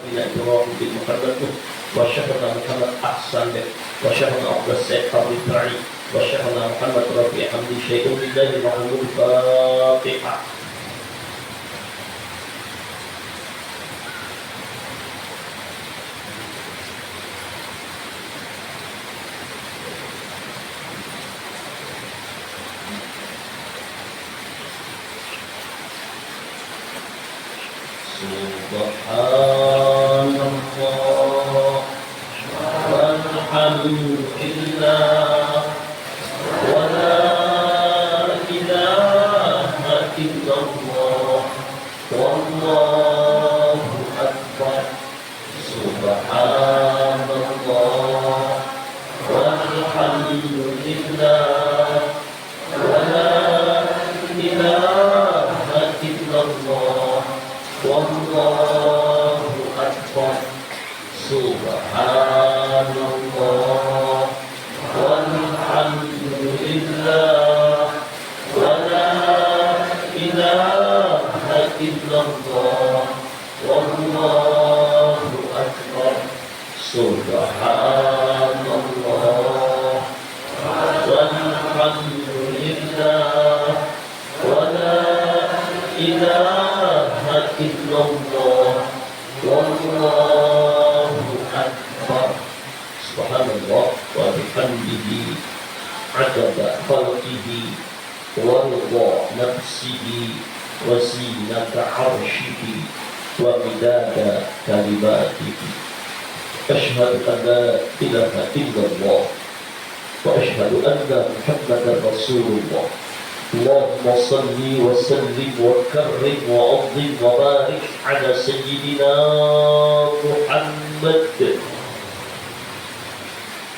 والدين إبراهيم بن محمد وشيخنا محمد أحسن وشيخنا عبد السيد الرفاعي وشيخنا محمد ربيع حمدي شيخ لله محمود الفاتحة. Subhanallah walhamdulillah wa la ilaha illallah wallahu akbar. Subhanallah walhamdulillah wa la ilaha illallah wallahu akbar. Subhanallah walhamdulillah wa la ilaha illallah wallahu akbar. Subhanallah walhamdulillah wa la ilaha illallah wallahu akbar. Subhanallah wa bihamdihi adada khalqihi wa ridha nafsihi wa zinata arshihi wa midada kalimatihi. Asyhadu an la ilaha illallah wa asyhadu anna Muhammadar Rasulullah. Allahumma salli wa sallim wa karrim wa azim wa barik ala sayyidina Muhammad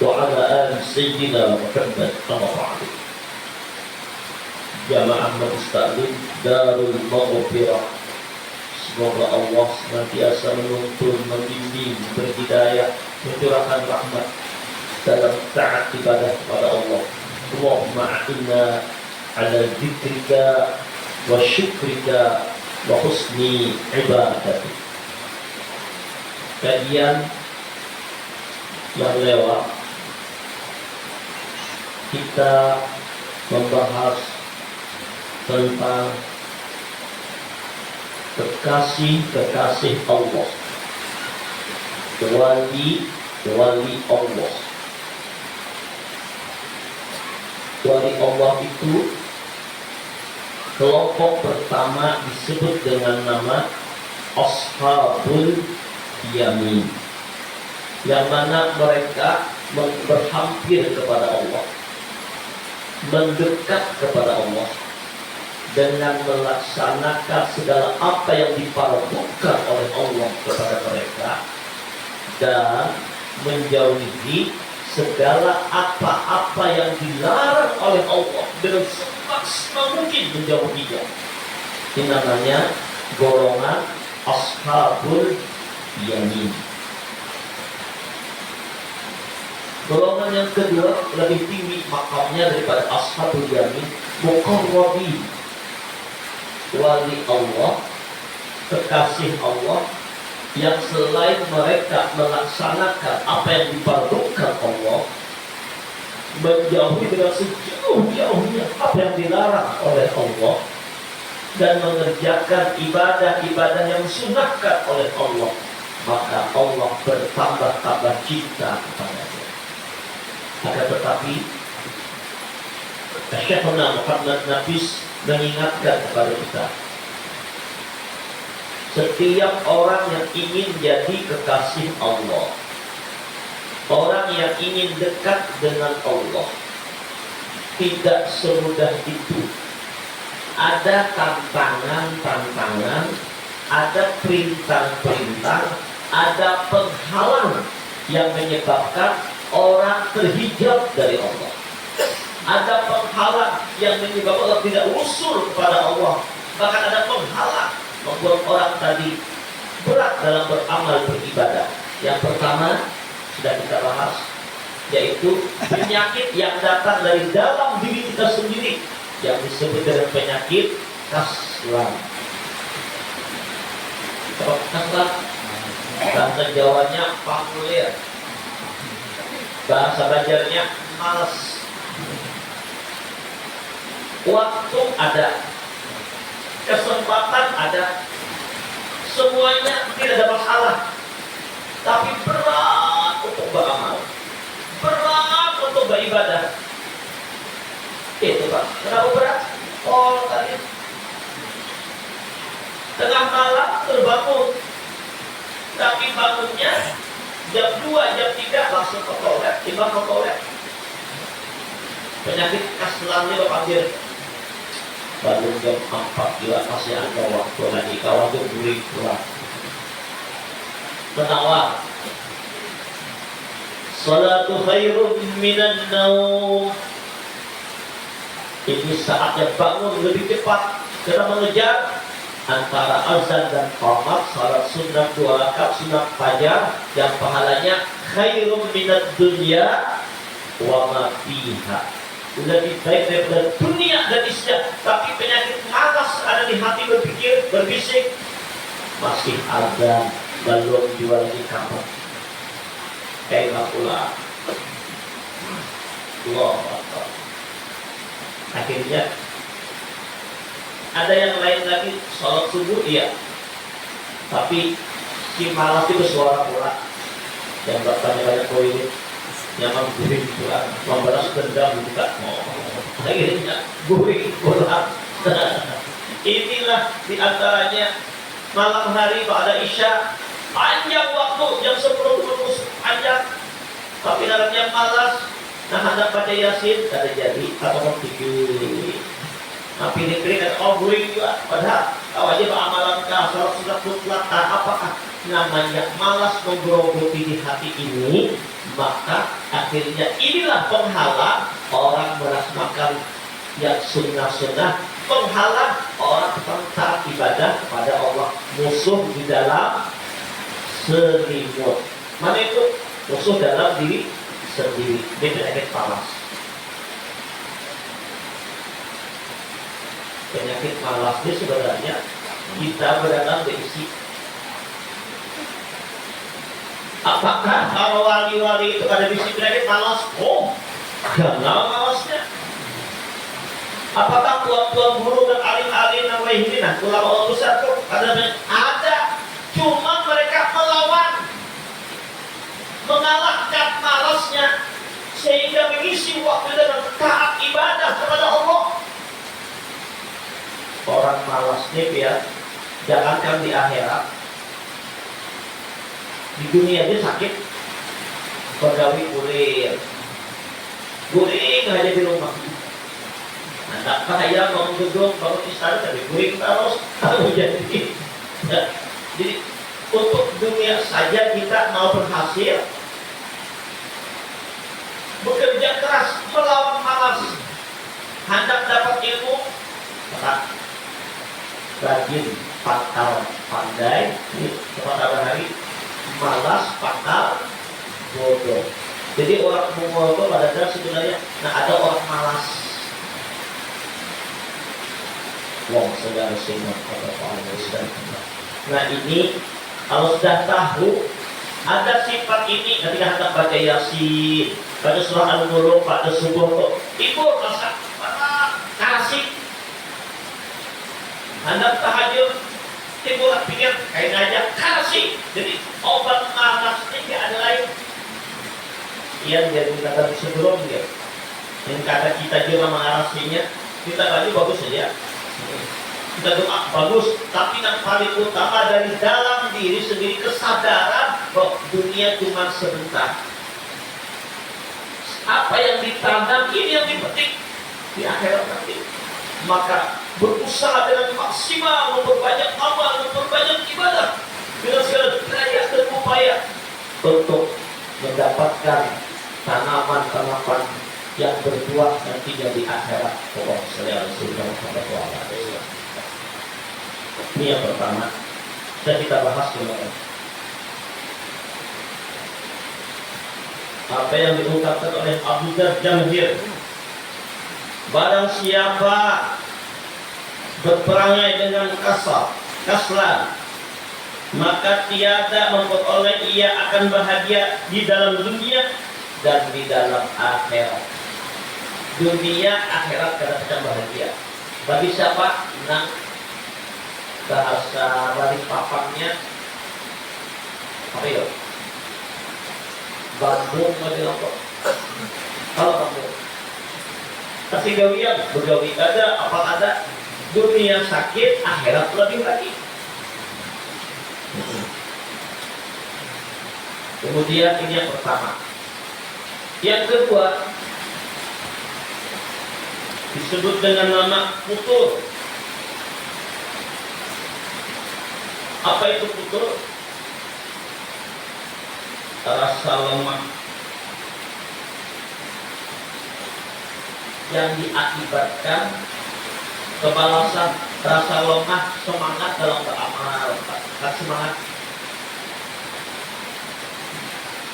wa ala ali sayyidina Muhammad. Amma ba'du. Jamaah Mustaklim Darul Maghfirah, semoga Allah senantiasa menuntun, membimbing, berhidayah, mencurahkan rahmat dalam taat ibadah kepada Allah. Allahumma a'inna ala dzikrika wa syukrika wa husni ibadatik. Kajian yang lewat kita membahas tentang kekasih Allah, wali Allah. Wali Allah itu kelompok pertama disebut dengan nama Ashabul Yamin, yang mana mereka berhampir kepada Allah, mendekat kepada Allah dengan melaksanakan segala apa yang diparuhkan oleh Allah kepada mereka dan menjauhi segala apa-apa yang dilarang oleh Allah dengan semaksimal mungkin menjauhinya. Ini namanya golongan Ashabul Yamin. Golongan yang kedua lebih tinggi makamnya daripada Ashabul Yamin, Muqarrabin, wali Allah, kekasih Allah, yang selain mereka melaksanakan apa yang diparuhkan Allah, menjauhi dengan sejauh-jauhnya apa yang dilarang oleh Allah, dan mengerjakan ibadah-ibadah yang disunahkan oleh Allah, maka Allah bertambah-tambah cinta kepadanya. Akan tetapi Syekhuna Muhammad Nafis mengingatkan kepada kita, setiap orang yang ingin jadi kekasih Allah, orang yang ingin dekat dengan Allah, tidak semudah itu. Ada tantangan-tantangan, ada perintah-perintah, ada penghalang yang menyebabkan orang terhijab dari Allah. Ada penghalang yang menyebabkan orang tidak usul kepada Allah. Bahkan ada penghalang membuat orang tadi berat dalam beramal beribadah. Yang pertama sudah kita bahas, yaitu penyakit yang datang dari dalam diri kita sendiri, yang disebut dengan penyakit kaslan. Kaslan bahasa Jawanya pangulir, bahasa Banjarnya males. Waktu ada, kesempatan ada, semuanya tidak ada masalah, tapi berat untuk beramal, berat untuk beribadah. Itu Pak, kenapa berat? Oh tadi tengah malam terbangun, tapi bangunnya jam 2, jam 3 langsung ke toilet, timbang ke toilet. Penyakit kaslannya berpanggil. Bangun jam 4 juga masih ada waktu lagi, kawan itu buri pulang. Menawar. Salatu khairun minan naum. Ini saatnya bangun lebih cepat karena mengejar antara azan dan qamat. Salat sunnah 2 rakaat sunnah fajar yang pahalanya khairun minad dunya wa ma fiha. Lebih baik daripada dunia dan isinya. Tapi penyakit malas ada di hati, berpikir, berbisik, masih ada, belum jual di kamar. Kayak pula Allah. Akhirnya ada yang lain lagi sholat subuh iya, tapi si malas itu suara pula yang bertanya banyak poin, yang mengguring pulang, membalas dendam juga. Akhirnya guring pulang. Inilah diantaranya malam hari pada Isya panjang waktu, jam 10 terus panjang, tapi dalamnya malas. Nah hendak baca Yasin kada jadi atau pikir. Nah pilih-pilih kan guring juga, padahal wajib amalan kasar sudah mutlak. Apakah namanya malas menggerogoti di hati ini? Maka akhirnya inilah penghalang orang melaksanakan yang sunnah-sunnah, penghalang orang taat ibadah kepada Allah, musuh di dalam selimut. Mana itu? Musuh dalam diri sendiri. Dia penyakit malas. Penyakit malas ini sebenarnya kita berada berisi. Apakah kalau wali-wali itu ada bisi penyakit malas? Oh, kenal malasnya. Apakah tuan-tuan guru dan alim-alim yang ini, nah ulama besar itu ada, cuma mereka melawan, mengalahkan malasnya sehingga mengisi waktu dengan taat ibadah kepada Allah. Orang malas nih ya, jangankan di akhirat, di dunia dia sakit, pegawai guring aja di rumah. Nah, tak kaya bangun gedung, bangun istana, tapi guring terus, tahu jadi. Nah, jadi untuk dunia saja kita mau berhasil, bekerja keras, melawan malas, hendak dapat ilmu, maka rajin, pangkal, pandai, ini kepada hari, malas, pangkal, bodoh. Jadi orang bodoh pada dasarnya sebenarnya, nah ada orang malas. Wong segala semua kata Allah. Nah ini kalau sudah tahu ada sifat ini ketika hendak baca Yasin, pada surah Al-Mulk, pada subuh ibu rasa kasih hendak tahajud, timbul pikir kain aja kasih. Jadi obat malas ini nggak ada lain. Yang jadi kata sebelumnya, yang kata kita juga mengarasinya, kita tadi bagus saja. Kita doa bagus, tapi yang paling utama dari dalam diri sendiri kesadaran bahwa dunia cuma sebentar. Apa yang ditanam ini yang dipetik di akhirat nanti. Maka berusaha dengan maksimal, memperbanyak amal, memperbanyak ibadah dengan segala daya dan upaya untuk mendapatkan tanaman-tanaman yang berbuah nantinya di akhirat. Allah Subhanahu wa taala. Ini yang pertama. Sudah kita bahas kemarin. Apa yang diungkapkan oleh Abu Dzar Jamhir, barang siapa berperangai dengan kaslan, maka tiada memperoleh ia akan bahagia di dalam dunia dan di dalam akhirat. Dunia akhirat kadang-kadang bahagia. Bagi siapa? Nah, bahasa balik papannya apa itu? Bandung ada apa? Kalau Bandung kasih gawian, begawi ada, apa ada. Dunia sakit, akhirat lebih lagi. Kemudian ini yang pertama. Yang kedua disebut dengan nama futur. Apa itu futur? Rasa lemah yang diakibatkan kebalasan, rasa lemah, semangat dalam beramal, semangat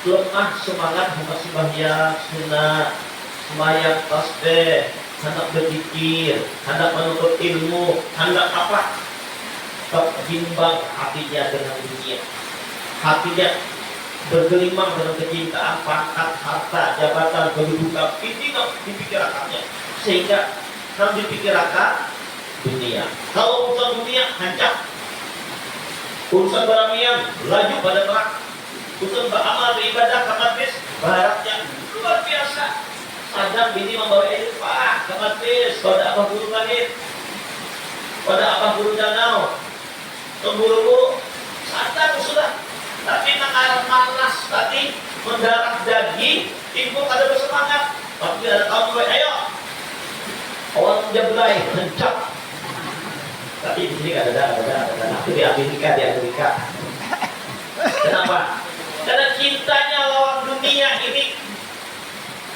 lemah, semangat bukan sembahyang sunat, sembahyang tasbih, hendak berzikir, hendak menuntut ilmu, hendak apa? Terbimbang hatinya dengan dunia, hatinya bergelimang dengan kecintaan, pangkat, harta, jabatan, kedudukan, ini dipikirkannya, sehingga kalau dipikirkan dunia. Kalau urusan dunia hancur, urusan beramian laju pada neraka, urusan beramal beribadah kamatis baratnya luar biasa. Sadang bini membawa air pak kamatis pada apa guru langit, pada apa guru danau, terburu-buru sadang sudah. Tapi mengarah malas tadi mendarah daging, ibu ada bersemangat, tapi ada kaum gue, ayo orang jablay kencang. Tapi di sini ada aku di Amerika. Kenapa? Karena cintanya lawan dunia ini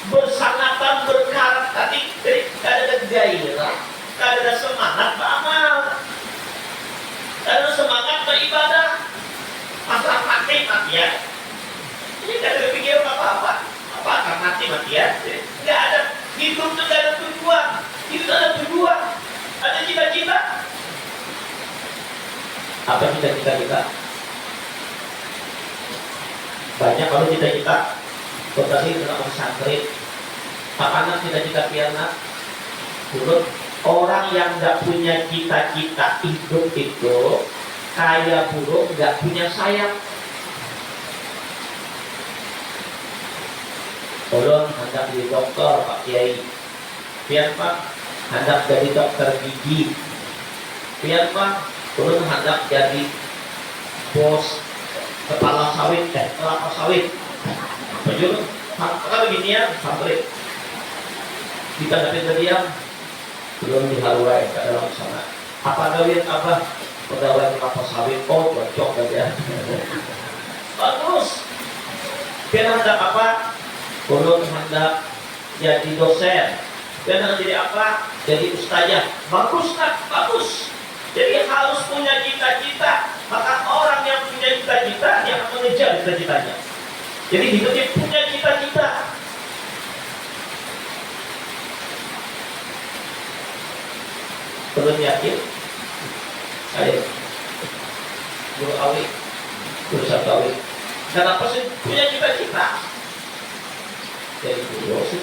bersangatan berkarat tadi, jadi ada gairah, ada semangat beramal, ada semangat beribadah. Masalah mati ya. Ini tidak ada pikiran apa-apa. Apa akan mati ya? Tidak ada. Hidup itu tidak ada tujuan. Hidup ada tujuan. Ada cita-cita. Apa cita-cita kita? Banyak kalau cita-cita. Berarti tentang pesantren. Apakah cita-cita piana? Dulu orang yang tidak punya cita-cita hidup itu kaya buruk, nggak punya sayang. Tolong hendak jadi dokter Pak Kiai, biar Pak hendak jadi dokter gigi, biar Pak tolong hendak jadi bos kepala sawit, kelapa sawit. Betul? Kalau begini ya, sampai kita dapat diam, belum diharuai ke dalam sana. Apa gawian apa? Pegawai kelapa sawit, oh cocok aja. Bagus. Dia hendak apa? Belum hendak jadi dosen. Dia hendak jadi apa? Jadi ustazah. Bagus kan? Bagus. Jadi harus punya cita-cita. Maka orang yang punya cita-cita, dia akan mengejar cita-citanya. Jadi hidupnya punya cita-cita. Belum yakin? Ayo, guru awi, guru satawi. Kenapa sih punya cita-cita? Jadi guru sih.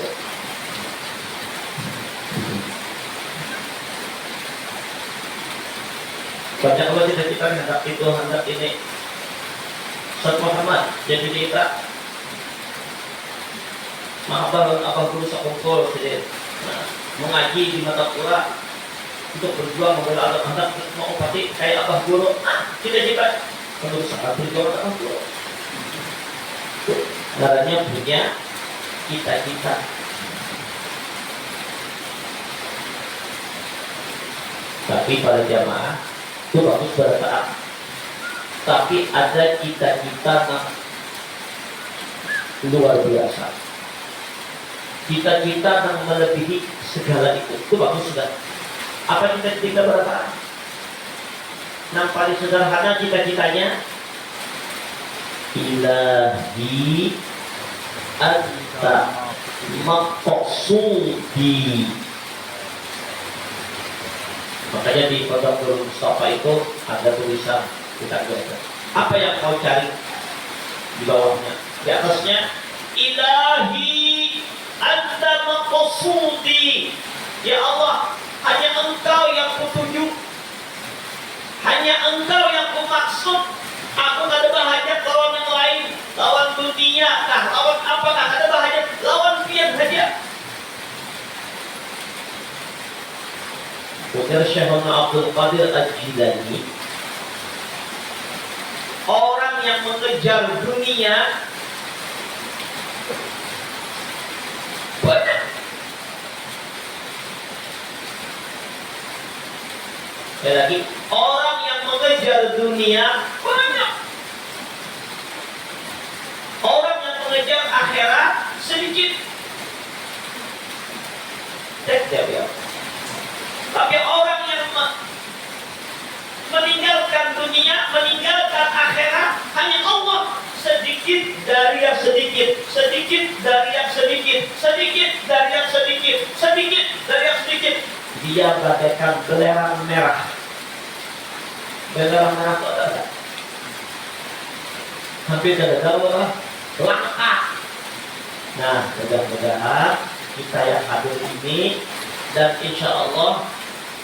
Banyak kalau cita-cita hendak itu, hendak ini. Ustaz Muhammad jadi kita maafkan apa guru sakungkul jadi mengaji di mata kuliah untuk berjuang membela anak-anak mau obati kayak abah guru. Cita-cita menurut sangat berjuang abah guru. Caranya punya cita-cita. Tapi pada jamaah itu bagus bertaat. Tapi ada cita-cita yang luar biasa. Cita-cita yang melebihi segala itu bagus sudah. Apa cita-cita bertaat? Yang paling sederhana cita-citanya ilahi anta maqsudi. Makanya di Pondok Nurul Mustafa itu ada tulisan kita baca Apa yang kau cari di bawahnya? Di atasnya, Ilahi anta maqsudi. Ya Allah, hanya Engkau yang kutuju, hanya Engkau yang kumaksud. Aku gak ada hajat lawan yang lain, lawan dunia kah, lawan apakah, gak ada hajat, lawan pian saja. Ujar Syekhuna Abdul Qadir Al-Jilani, orang yang mengejar dunia banyak. Sekali lagi, orang yang mengejar dunia banyak. Orang yang mengejar akhirat sedikit. Ya. Tapi orang yang meninggalkan dunia, meninggalkan akhirat, hanya Allah. Sedikit dari yang sedikit, sedikit dari yang sedikit, sedikit dari yang sedikit, sedikit dari yang sedikit. Dia bagaikan belerang merah. Belerang merah itu ada. Hampir tidak tahu lah. Langka. Nah, mudah-mudahan kita yang hadir ini dan insya Allah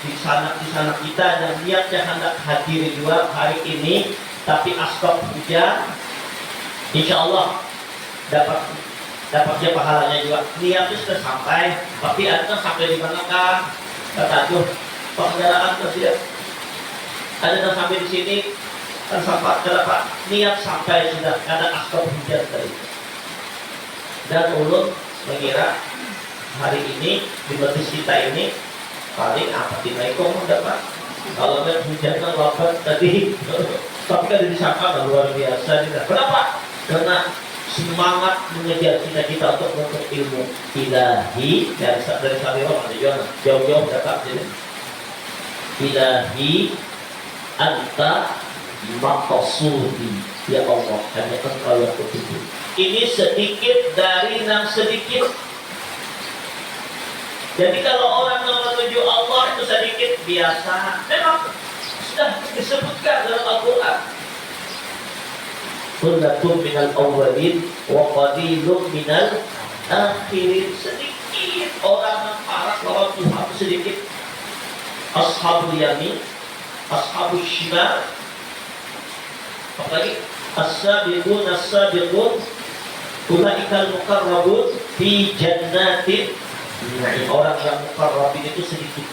di sana kita dan niatnya hendak hadir juga hari ini, tapi asbab hujan, insya Allah dapatnya pahalanya juga. Niatnya sudah sampai, tapi ada sampai di mana kah? Kata tuh pengendaraan tersiap. Ada yang sampai di sini, kan sampai kenapa? Niat sampai sudah karena asbab hujan tadi. Dan ulun mengira hari ini di masjid kita ini paling apa dinaikong dapat. Kalau lihat hujan kan wabat tadi, tapi kan disangka luar biasa. Kenapa? Karena semangat mengejar cita-cita untuk menuntut ilmu ilahi dari Sabirah ada juga jauh-jauh datang sini. Ilahi anta maqsudi, ya Allah, hanya Engkau yang kutuju. Ini sedikit dari yang sedikit. Jadi kalau orang yang menuju Allah itu sedikit biasa, memang sudah disebutkan dalam Al-Quran. Sunnatun minal awwalin wa qalilun minal akhirin. Sedikit orang yang parah lawan Tuhan, sedikit. Ashabul yamin, ashabul shimal, apalagi as-sabiqun as-sabiqun ulaikal muqarrabun fi jannatin. Orang yang muqarrabin itu sedikit.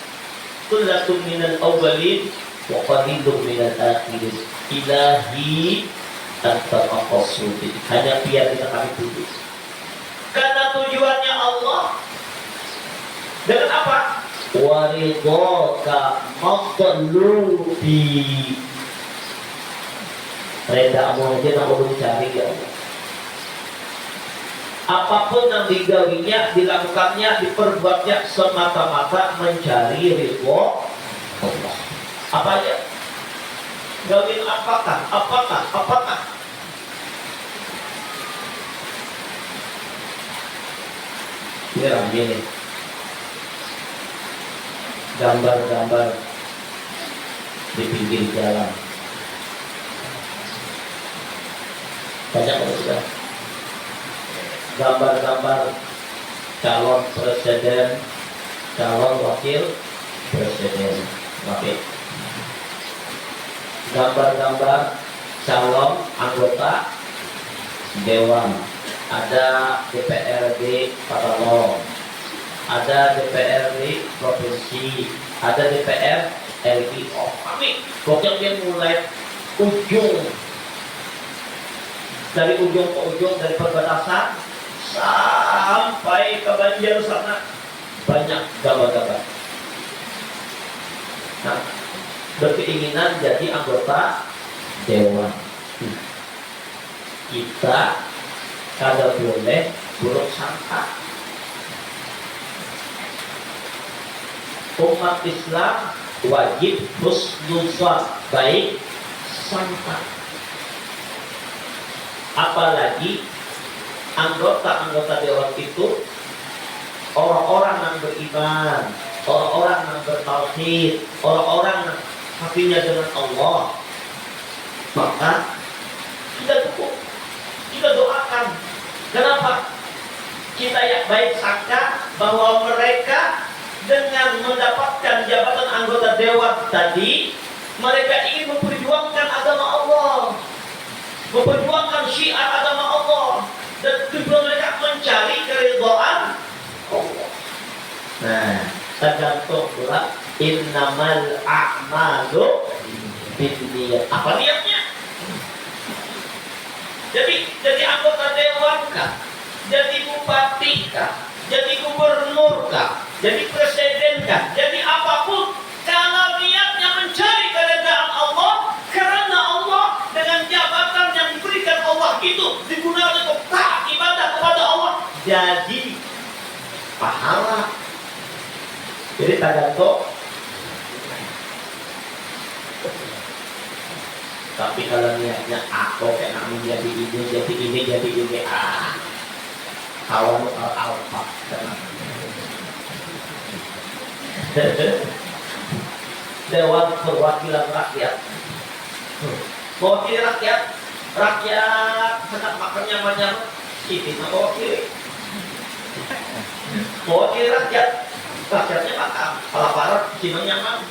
Kullatun minal awwalin wa qalilun minal akhirin. Ilahi anta maqsudi, hanya biar kita kami tuju. Karena tujuannya Allah. Dengan apa? Wa ridhaka maqlubi. Redamu aja nak perlu cari ya Allah. Apapun yang digawinya, dilakukannya, diperbuatnya semata-mata mencari ridho Allah. Apa aja? Gawin apakah? Ini ramai nih. Gambar-gambar di pinggir jalan. Banyak kalau sudah. Gambar-gambar calon presiden, calon wakil presiden, oke. Gambar-gambar calon anggota dewan, ada DPRD Patalo, ada DPRD provinsi, ada DPR RI. Oh, kami pokoknya dia mulai ujung, dari ujung ke ujung, dari perbatasan sampai ke Banjar sana banyak gambar-gambar. Nah, berkeinginan jadi anggota dewan. Kita kada boleh buruk sangka. Umat Islam wajib husnuzan, baik sangka. Apalagi anggota-anggota dewan itu orang-orang yang beriman, orang-orang yang bertauhid, orang-orang yang hatinya dengan Allah. Maka Kenapa? Kita yang baik sangka bahwa mereka dengan mendapatkan jabatan anggota dewan tadi, mereka ingin memperjuangkan agama Allah, memperjuangkan syiar agama Allah, dan tujuan mereka mencari keridhaan Allah. Nah, tergantung pula innamal a'malu binniyat. Apa niatnya? Jadi anggota dewan kah? Jadi bupati kah? Jadi gubernur kah? Jadi presiden kah? Jadi apapun, kalau niatnya mencari keridhaan Allah, karena Allah dengan jabatan yang diberikan Allah itu digunakan untuk taat ibadah kepada Allah, jadi pahala. Jadi tergantung. Tapi kalau niatnya aku kayak namun jadi ini kawan alfa. Dewan Perwakilan Rakyat, mewakili rakyat hendak makannya banyak, ini mewakili rakyatnya makan, kelaparan, sini nyaman.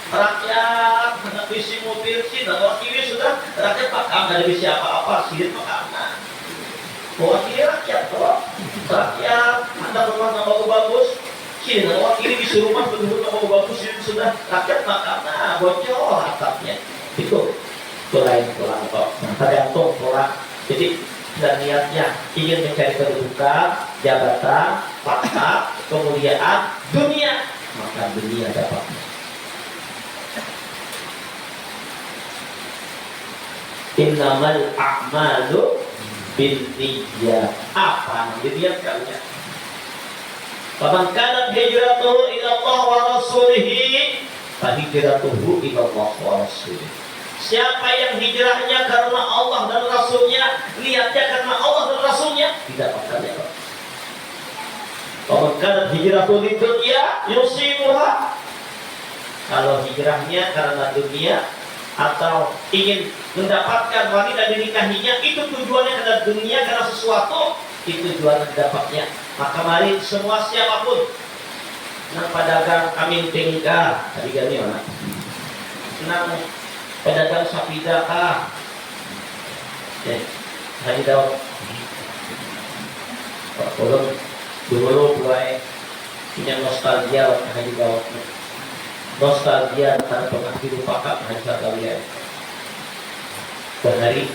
Rakyat hendak bisi mobil, sini mewakili sudah, rakyat makan, nggak ada bisi apa-apa, sini makanan. Mewakili rakyat, toh rakyat hendak rumah tambah bagus, sini mewakili bisi rumah betul tambah bagus, sini sudah, rakyat makan, nah bocor atapnya. Itu lain pulang kok. Tergantung pulang. Jadi dan niatnya ingin mencari kedudukan, jabatan, pangkat, kemuliaan dunia, maka dunia dapat. Innamal a'malu binniyat. Apa yang diniatkan? Faman kanat hijratuhu ila Allah wa rasulih, fa hijratuhu ila Allah wa rasulih. Siapa yang hijrahnya karena Allah dan Rasulnya, niatnya karena Allah dan Rasulnya, tidak akan dapat. Faman kanat hijratuhu lidunya yusibuha. Kalau hijrahnya karena dunia atau ingin mendapatkan wanita dinikahinya, itu tujuannya karena dunia, karena sesuatu, itu tujuan dapatnya. Maka mari semua siapapun nang pedagang kambing tingkah tadi gani mana, nang pedagang sapida kah, hari daun dulu buai punya nostalgia hari daun, nostalgia karena pernah dilupakan hari kalian berhari.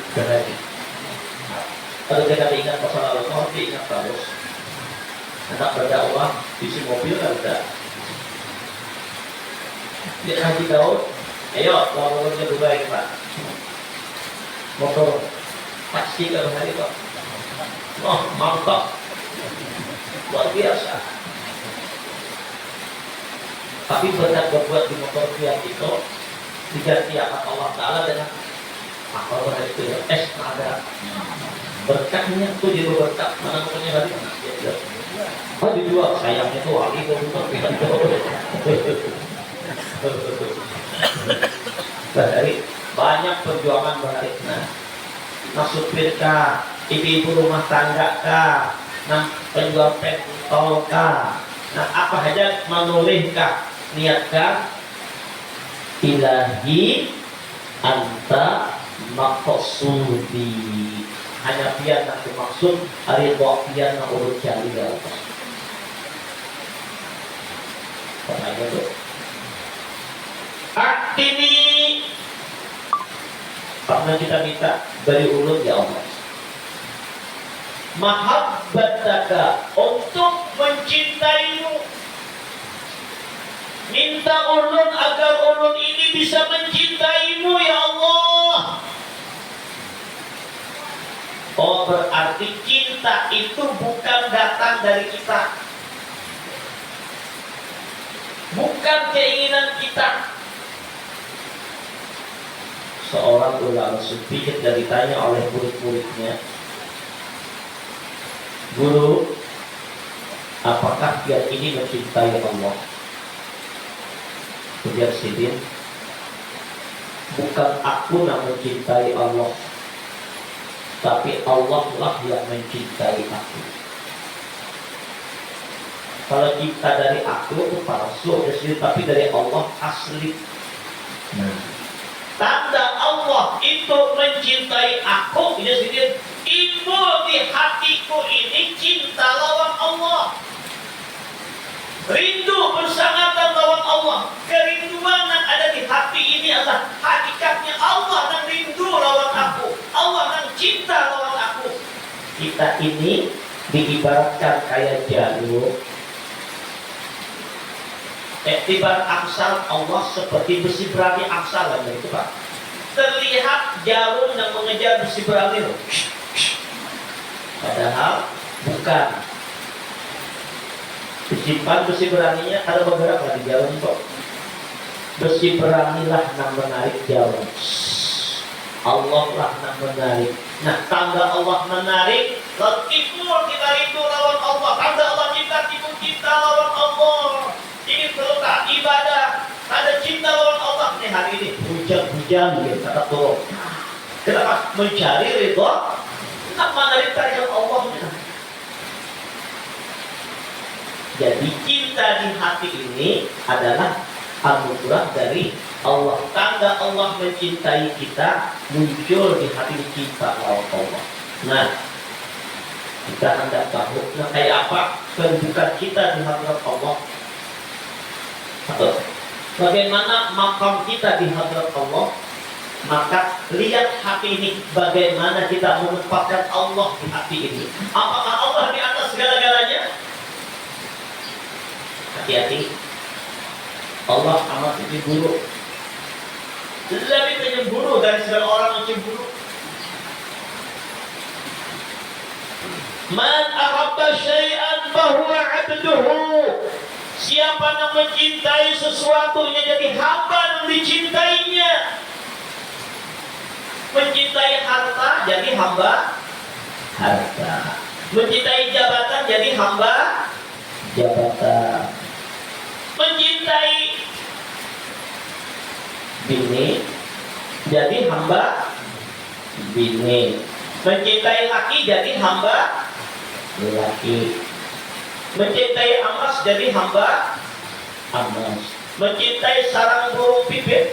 Kalau kita ingat masa lalu, mau diingat terus. Anak berdakwah, isi mobil kan udah. Di Haji Daud, ayo lawannya Dubai Pak. Motor taksi ke hari Pak. Oh mantap, luar biasa. Tapi berkat berbuat di motor Fiat itu diganti akan Allah Taala dengan apa itu ya, ada berkahnya tuh jadi berkah. Mana punya hari mana dia. Oh dijual, sayangnya tuh wali itu dari banyak perjuangan balik. Nah supir kah, ibu-ibu rumah tangga kah, nah penjual pentol kah, nah apa saja menoleh kah, niatkan ilahi anta maqsudi, hanya pian nak dimaksud hari doa pian nak urut cari dalam pertanyaan itu ini karena kita minta dari urut ya Allah mahabbataka, untuk mencintaimu, minta ulun agar ulun ini bisa mencintaimu ya Allah. Oh berarti cinta itu bukan datang dari kita, bukan keinginan kita. Seorang ulama sufi ketika ditanya oleh murid-muridnya, guru, apakah dia ini mencintai Allah? Ujar Sidin, bukan aku yang mencintai Allah, tapi Allah lah yang mencintai aku. Kalau cinta dari aku itu palsu, tapi dari Allah asli. Nah, tanda Allah itu mencintai aku, ini sendiri. Ibu di hatiku ini cinta lawan Allah. Rindu bersangatan lawan Allah. Kerinduan yang ada di hati ini adalah hakikatnya Allah yang rindu lawan aku. Allah yang cinta lawan aku. Kita ini diibaratkan kayak jarum. Ibarat angsal Allah seperti besi berani angsal itu Pak. Terlihat jarum yang mengejar besi berani. Padahal bukan. Disimpan besi beraninya ada bergerak lagi jarum kok. Besi beranilah yang menarik jarum. Allah lah yang menarik. Nah, tanda Allah menarik. Lalu timur kita rindu lawan Allah. Tanda Allah cinta timur kita lawan Allah. Ini terletak ibadah. Ada cinta lawan Allah. Ini hari ini hujan-hujan gitu kata turun. Kenapa? Mencari ridho. Nak menarik tarian Allah. Jadi cinta di hati ini adalah anugerah dari Allah. Tanda Allah mencintai kita muncul di hati cinta lawan Allah. Nah, kita hendak tahu. Nah, kayak apa kedudukan kita di hadapan Allah? Atau bagaimana makam kita di hadapan Allah? Maka lihat hati ini, bagaimana kita menempatkan Allah di hati ini. Apakah Allah di atas segala-galanya? Hati-hati, Allah amat cemburu. Lebih penyemburu dari segala orang yang cemburu. Man ahabba syai'an fahuwa 'abduhu. Siapa yang mencintai sesuatunya jadi hamba yang dicintainya. Mencintai harta jadi hamba harta. Mencintai jabatan jadi hamba jabatan. Mencintai bini jadi hamba bini. Mencintai laki jadi hamba laki. Mencintai amas jadi hamba amas. Mencintai sarang burung pipit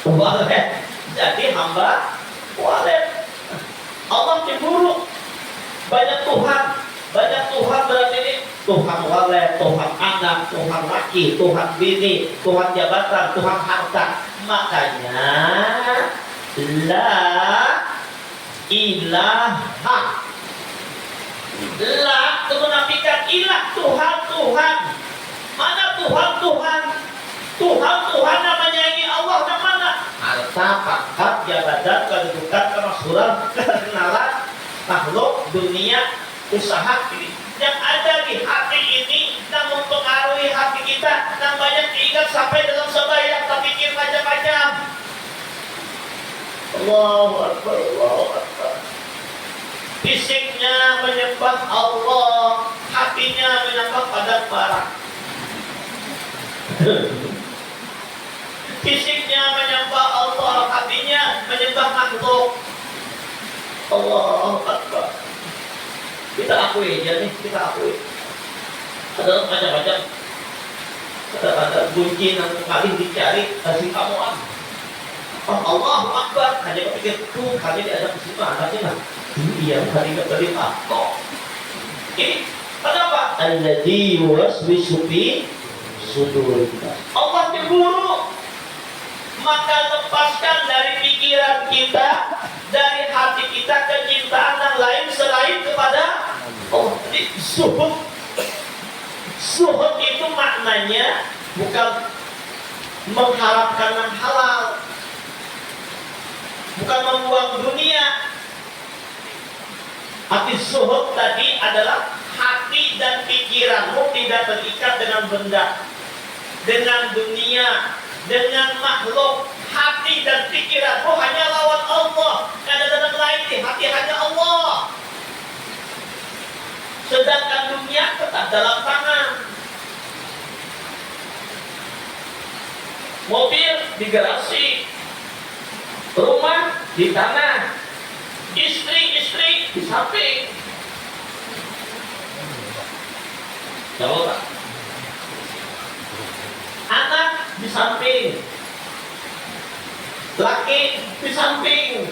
walet jadi hamba walet. Allah cemburu. Banyak Tuhan berarti ini Tuhan walet, Tuhan anak, Tuhan laki, Tuhan bini, Tuhan jabatan, Tuhan harta. Makanya la ilaha, la itu menafikan ilah, Tuhan. Mana Tuhan namanya ini Allah yang mana? Harta, pangkat, jabatan, kedudukan, kemasyhuran, keterkenalan, makhluk, dunia, usaha ini. Yang ada di hati ini yang mempengaruhi hati kita, yang banyak diingat sampai dalam sembahyang terpikir macam-macam. Allahu Akbar, Allahu Akbar. Fisiknya menyembah Allah, hatinya menyembah padang barak. Fisiknya menyembah Allah, hatinya menyembah makhluk. Allahu Akbar. Kita akui aja nih, kita akui. Ada macam-macam. Ada kunci yang paling dicari kasih kamuan. Allahu Akbar. Hanya kepikir tuh, hanya diajak ke situ, anaknya iya, hari kelima. Ini kenapa? Alladzi yuwaswisu fi sudurillah. Allah cemburu. Maka lepaskan dari pikiran kita, dari hati kita kecintaan yang lain selain kepada Allah. Jadi zuhud itu maknanya bukan mengharapkan yang halal, bukan membuang dunia. Arti zuhud tadi adalah hati dan pikiranmu tidak terikat dengan benda, dengan dunia, dengan makhluk. Hati dan pikiranmu hanya lawan Allah. Tidak ada yang lain di hati, hanya Allah. Sedangkan dunia tetap dalam tangan. Mobil di garasi, Rumah di tanah, istri di samping. Jawab Pak. Anak di samping, laki di samping.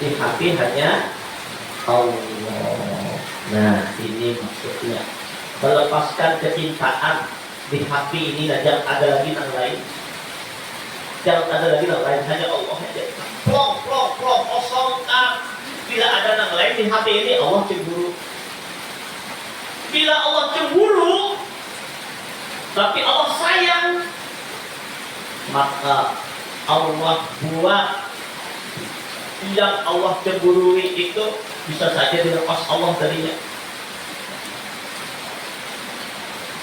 Di hati hanya Allah. Nah, ini maksudnya melepaskan kecintaan di hati ini, dan jangan ada lagi yang lain. Jangan ada lagi yang lain, hanya Allah saja. Plong, kosong. Bila ada yang lain di hati ini, Allah cemburu. Bila Allah cemburu, tapi Allah sayang, maka Allah buat yang Allah cemburui itu bisa saja dilepas Allah darinya.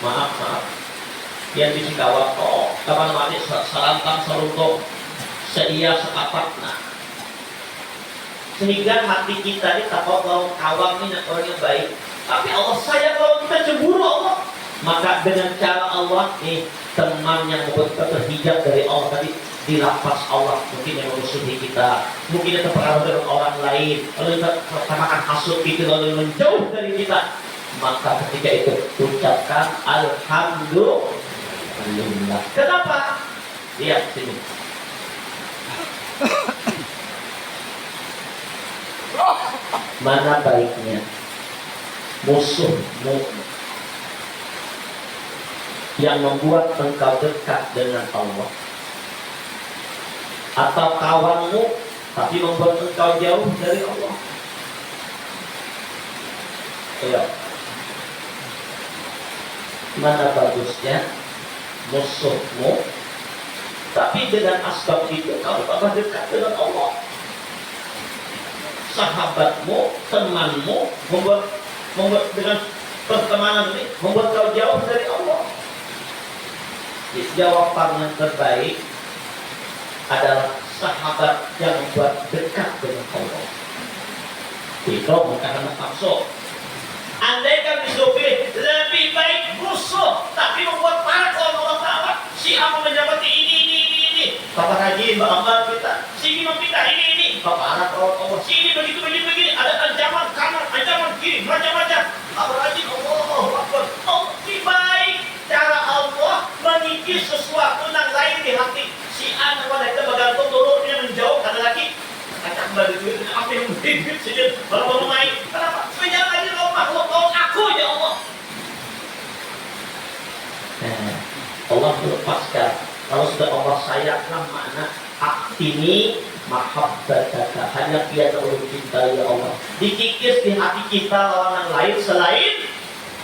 Maaf. Yang di Cikawak, kapan manis sarantang saruntok seia sekapatna. Sehingga hati kita ini takut lawan kawang ini orang yang baik. Tapi Allah sayang kalau kita cemburu Allah. Maka dengan cara Allah nih, teman yang membuat kita terhijab dari Allah tadi dilapas Allah. Mungkin yang memusuhi kita, mungkin yang terpengaruh dengan orang lain, lalu kita makan hasut gitu, lalu menjauh dari kita. Maka ketika itu ucapkan Alhamdulillah. Kenapa? Lihat sini. Mana baiknya musuhmu yang membuat engkau dekat dengan Allah, atau kawanmu tapi membuat engkau jauh dari Allah? Ayo. Mana bagusnya musuhmu tapi dengan asbab itu kau tambah dekat dengan Allah? Sahabatmu, temanmu membuat dengan pertemanan ini membuat kau jauh dari Allah. Jawaban yang terbaik adalah sahabat yang membuat dekat dengan Allah. Itu bukan anak nafsu. Andai kan disuruh lebih baik musuh tapi membuat marah kalau Allah Ta'ala. Si aku menjabati ini. Bapak Haji, Mbak Ambar kita. Si ini meminta ini. Bapak anak Allah. Si ini begitu. Ada ancaman kanan, ancaman kiri, macam-macam. Bapak Haji, Allah Akbar. Lebih baik cara Allah mengikis sesuatu yang lain di hati. Si anak wanita bergantung turunnya menjauh. Ada lagi kacang balik duit, apa yang berdiri saja baru main. Kenapa? Supaya jangan lagi kalau makhluk tolong aku ya Allah. Allah melepaskan. Kalau sudah Allah sayanglah makna aktini mahabbataka, hanya Dia tahu mencintai Allah. Dikikis di hati kita lawan yang lain selain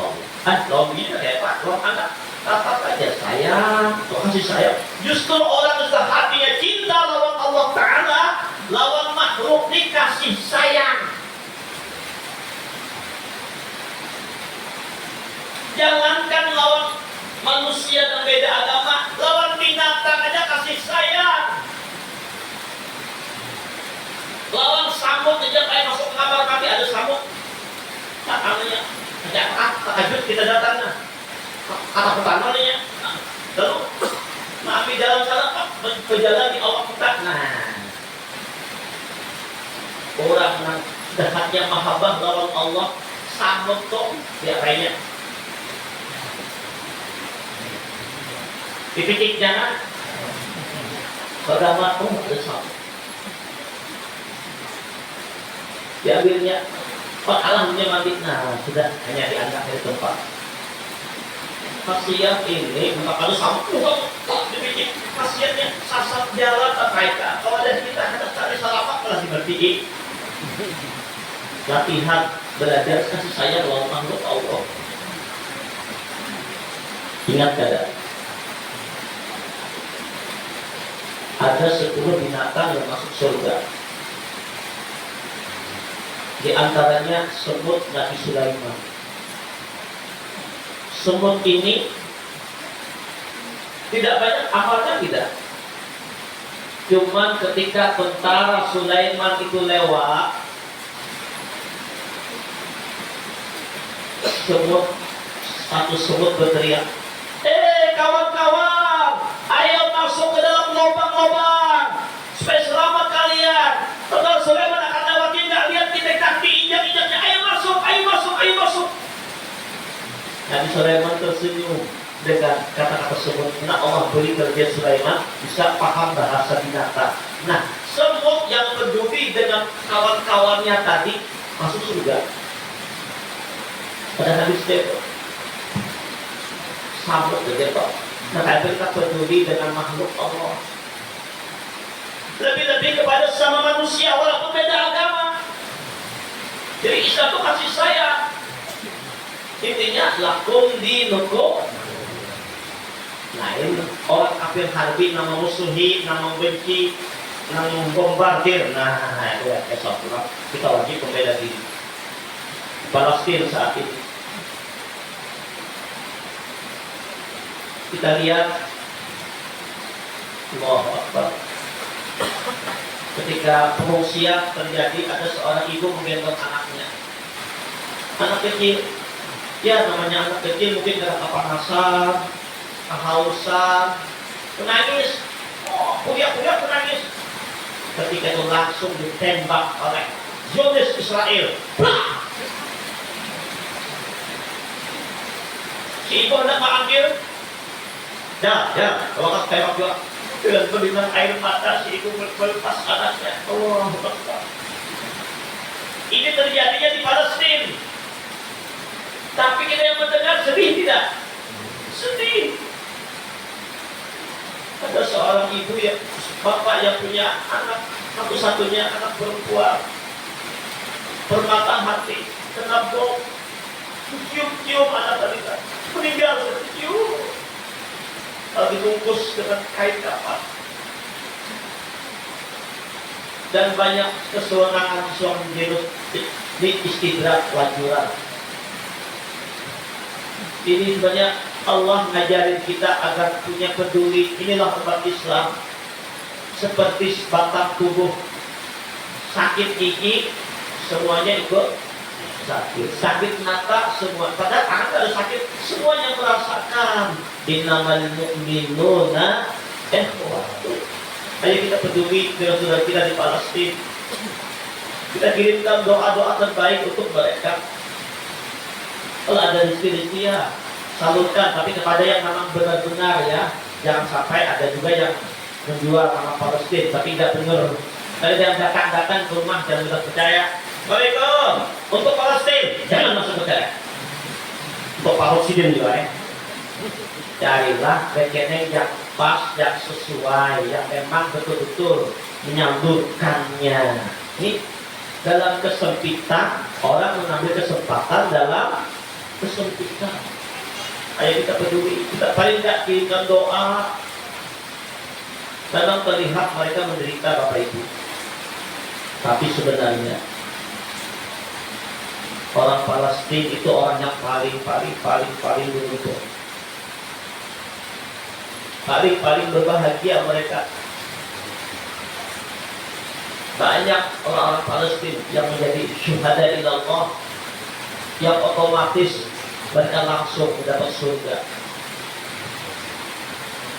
Allah. Lawan ini kayak Pak, lawan anak. Apa saja sayang, kasih sayang. Justru orang yang sudah hatinya cinta lawan Allah Ta'ala, lawan makhluk dikasih sayang. Jangankan lawan manusia dan beda agama, lawan binatang aja kasih sayang. Lawan samut aja, kayak masuk kamar kami ada samut. Makanannya, tahajud kita datangnya. Kata pertamanya, lalu nabi dalam sana berjalan di awak kita. Nah, orang yang dekatnya mahabbah lawan Allah sambut tuh dia kayaknya dipikir jangan beragama pun ada sambut. Diambilnya pengalamannya mati. Nah, sudah hanya diangkat dari tempat. Khasiat ini kalau sama dipikir khasiatnya sasat jalan mereka. Kalau ada kita hendak cari salamat malah diberti. Latihan belajar kasih sayang lawan makhluk Allah. Ingat kada? Ada 10 binatang yang masuk surga. Di antaranya semut Nabi Sulaiman. Semut ini tidak banyak amalnya, tidak. Cuman ketika tentara Sulaiman itu lewat, satu semut berteriak, kawan-kawan, ayo masuk ke dalam lubang Sulaiman tersenyum dengan kata-kata semut. Nah, Allah beri kerja Sulaiman bisa paham bahasa binatang. Nah, semut yang peduli dengan kawan-kawannya tadi masuk surga. Pada hadis itu samut begitu. Nah, kita peduli dengan makhluk Allah. Lebih-lebih kepada sama manusia walaupun beda agama. Jadi Islam itu kasih sayang. Intinya lakum dinukum. Nah, ini orang kafir harbi, nama musuhi, nama benci, nama bombardir. Nah, itu ya esok kita wajib membela diri. Palestina saat ini. Kita lihat Allahu Akbar. Ketika pengungsian terjadi, ada seorang ibu menggendong anaknya. Anak kecil, ya namanya anak kecil mungkin karena kepanasan, kehausan, menangis. Oh, kuliah menangis. Ketika itu langsung ditembak oleh Zionis Israel. Si ibu hendak mengambil. Ya, kalau kan tembak juga. Dengan pelingan air mata si ibu melepas anaknya. Allah Akbar. Ini terjadinya di Palestina. Tapi kita yang mendengar sedih tidak? Sedih. Ada seorang ibu yang bapak yang punya anak satu-satunya anak perempuan, bermata hati, kena bom, cium-cium anak tadi meninggal, cium. Dibungkus dengan kain kapan dan banyak kesewenangan suami virus di istidrak wajuran. Ini sebenarnya Allah ngajarin kita agar punya peduli. Inilah umat Islam. Seperti batang tubuh sakit gigi, semuanya ikut sakit mata semua. Padahal anak ada sakit, semuanya merasakan. Innamal mu'minuna ikhwatun. Ayo kita peduli dengan saudara kita di Palestina. Kita kirimkan doa-doa terbaik untuk mereka. Kalau ada rezeki ya salurkan, tapi kepada yang memang benar-benar ya. Jangan sampai ada juga yang menjual nama Palestina tapi tidak benar. Kalau yang datang ke rumah dan sudah percaya, Waalaikumsalam untuk Palestina, jangan masuk percaya. Untuk Palestina juga ya. Carilah rekening yang pas, yang sesuai, yang memang betul-betul menyalurkannya. Ini dalam kesempitan, orang mengambil kesempatan dalam kesempitan. Ayo kita peduli, kita paling tidak kirimkan doa. Kadang terlihat mereka menderita Bapak Ibu. Tapi sebenarnya orang Palestina itu orang yang paling beruntung. Paling berbahagia mereka. Banyak orang-orang Palestina yang menjadi syuhada ilallah, yang otomatis mereka langsung mendapat surga.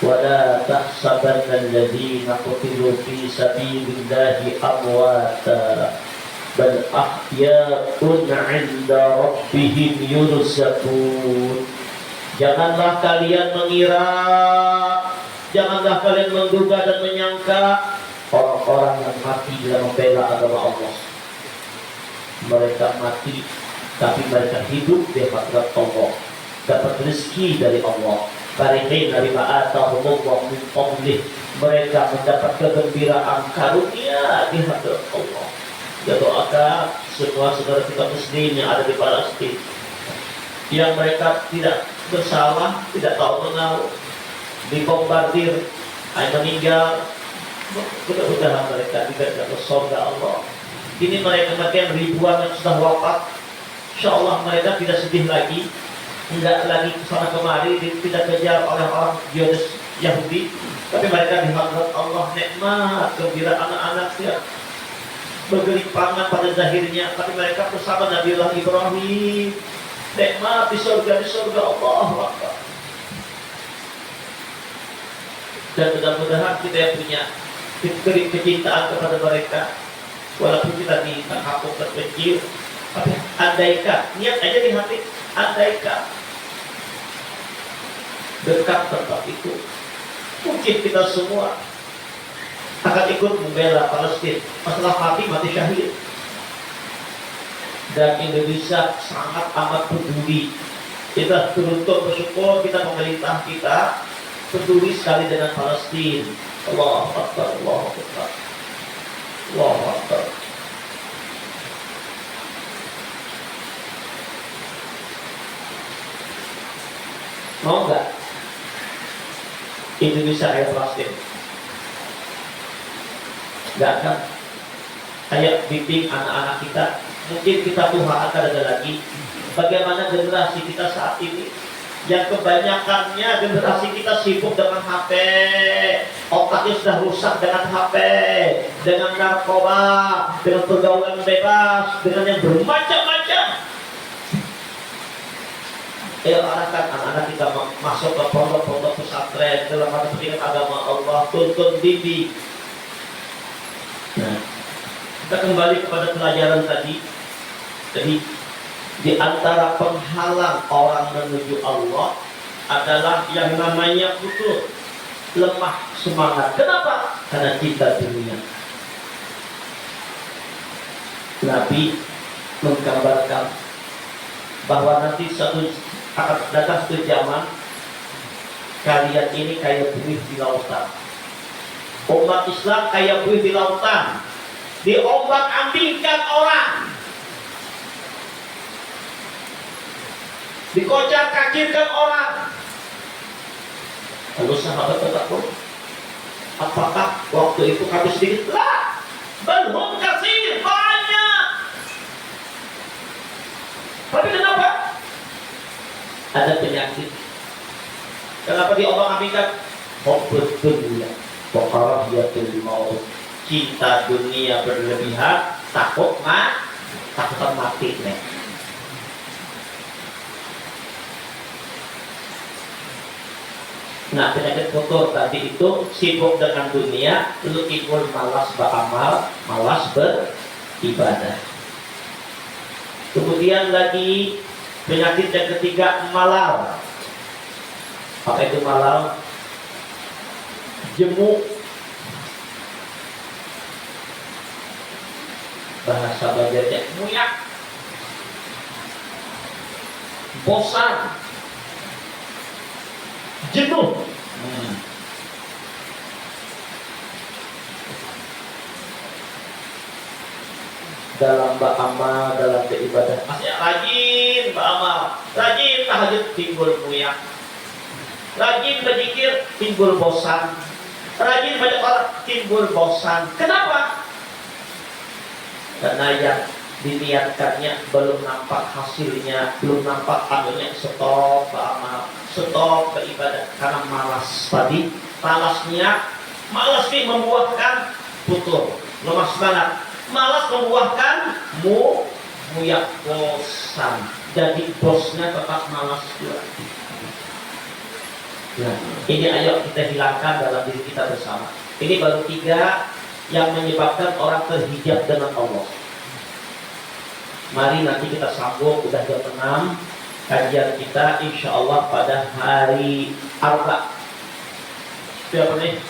Wala tahsabanna alladziina qutilu fi sabilillahi amwata bal ahya'un 'inda rabbihim yurzaqun. Janganlah kalian mengira, janganlah kalian menduga dan menyangka orang-orang yang mati dalam membela agama Allah. Mereka mati, tapi mereka hidup di hadapan Allah, dapat rezeki dari Allah. Farihin dari ma'atahumullah min fadlih. Mereka mendapat kegembiraan karunia di hadapan Allah. Ya doakan semua saudara kita muslim yang ada di Palestina, yang mereka tidak bersalah, tidak tahu menau, dibombardir, meninggal. Mudah-mudahan mereka tidak dapat surga Allah. Ini mereka yang ribuan yang sudah wafat, insya Allah mereka tidak sedih lagi, tidak lagi kesana kemari, tidak kejar oleh orang Zionis Yahudi, tapi mereka di hadapan Allah nikmat, gembira anak-anaknya, bergelimpangan pada zahirnya, tapi mereka bersama Nabiullah Ibrahim, nikmat di surga Allah. Dan mudah-mudahan kita yang punya kecintaan kepada mereka, walaupun kita di kampung terpencil, tapi andaikan, niat aja di hati, andaikan dekat tempat itu. Mungkin kita semua akan ikut membela Palestina. Masalah mati syahid. Dan Indonesia sangat amat peduli. Kita beruntung bersyukur kita pemerintah kita peduli sekali dengan Palestina. Allahu Akbar, Allahu Akbar, Allahu Akbar. Mau nggak Indonesia kayak Palestina? Nggak kan? Kayak bimbing anak-anak kita. Mungkin kita Tuhan akan ada lagi. Bagaimana generasi kita saat ini yang kebanyakannya generasi kita sibuk dengan HP, otaknya sudah rusak dengan HP, dengan narkoba, dengan pergaulan bebas, dengan yang bermacam-macam. Arahkan anak-anak kita masuk ke pondok-pondok pesantren dalam pendidikan agama Allah, tuntun didik. Nah, kita kembali kepada pelajaran tadi. Jadi di antara penghalang orang menuju Allah adalah yang namanya putus, lemah semangat. Kenapa? Karena cinta dunia. Nabi menggambarkan bahwa nanti akan datang satu zaman kalian ini kayak buih di lautan. Umat Islam kayak buih di lautan, diombak-ambingkan orang, dikocak-kacirkan orang. Lalu sahabat berkata, apakah waktu itu kami sedikit? Lah, belum kasih banyak. Tapi kenapa? Ada penyakit. Kenapa diombak-ambingkan? Hubbud dunya wa karahiyatul maut. Cinta dunia berlebihan, takut mati nih. Nah, penyakit kotor tadi itu sibuk dengan dunia, lalu timbul malas beramal, malas beribadah. Kemudian lagi penyakit yang ketiga, malal. Apa itu malal? Jemu. Bahasa Banjarnya muyak, bosan, jenuh. Dalam beramal, dalam beribadah masih rajin beramal, rajin tahajud, timbul muyak, rajin berzikir, timbul bosan, rajin baca Quran, timbul bosan. Kenapa? Karena yang diniatkannya belum nampak hasilnya, belum nampak anunya. Stop beramal, stop beribadah karena malas tadi. Malas ini membuahkan putus, lemah semangat. Malas membuahkan muyak, bosan. Jadi bosnya tetap malas juga. Nah, ini ayo kita hilangkan dalam diri kita bersama. Ini baru 3 yang menyebabkan orang terhijab dengan Allah. Mari nanti kita sambung, udah jam 6 kajian kita insya Allah pada hari Arba. Siapa nih?